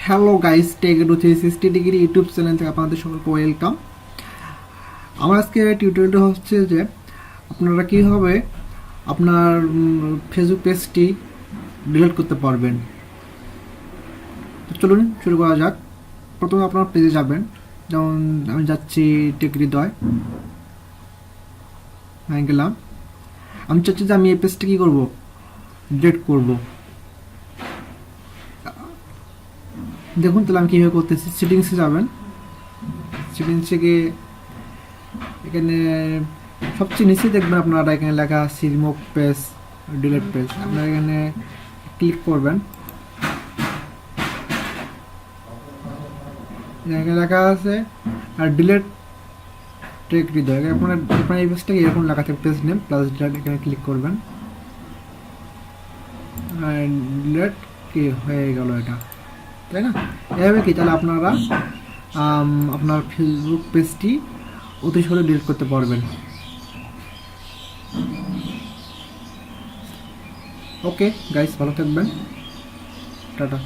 Hello guys, TechEdu360 degree YouTube channel থেকে আপনাদের সকলকে ওয়েলকাম। আমার আজকে টিউটোরিয়ালটা হচ্ছে যে আপনারা কীভাবে আপনার ফেসবুক পেজটি ডিলিট করতে পারবেন। তো চলুন শুরু করা যাক। প্রথমে আপনার পেজে যাবেন, যেমন আমি যাচ্ছি টেকহৃদয়, হয়ে গেলাম। আমি চাচ্ছি যে আমি এই পেজটা কী করবো, ডিলিট করবো। দেখুন তাহলে আমি কীভাবে করতেছি। সেটিংসে যাবেন, সেটিংসে গিয়ে এখানে সবচেয়ে নিচে দেখবেন আপনারা এখানে লেখা আছে রিমুভ পেজ, ডিলিট পেজ। আপনারা এখানে ক্লিক করবেন, এখানে লেখা আছে আর ডিলিট টেকহৃদয়। আপনার এই পেজটাকে এরকম লেখা থাকে পেজ নেম প্লাস ডিলিট, এখানে ক্লিক করবেন আর ডিলিট কি হয়ে গেল এটা, তাই না? এভাবে কি তাহলে আপনারা আপনার ফেসবুক পেজটি অতি সহজে ডিলিট করতে পারবেন। ওকে গাইস, ভালো থাকবেন, টাটা।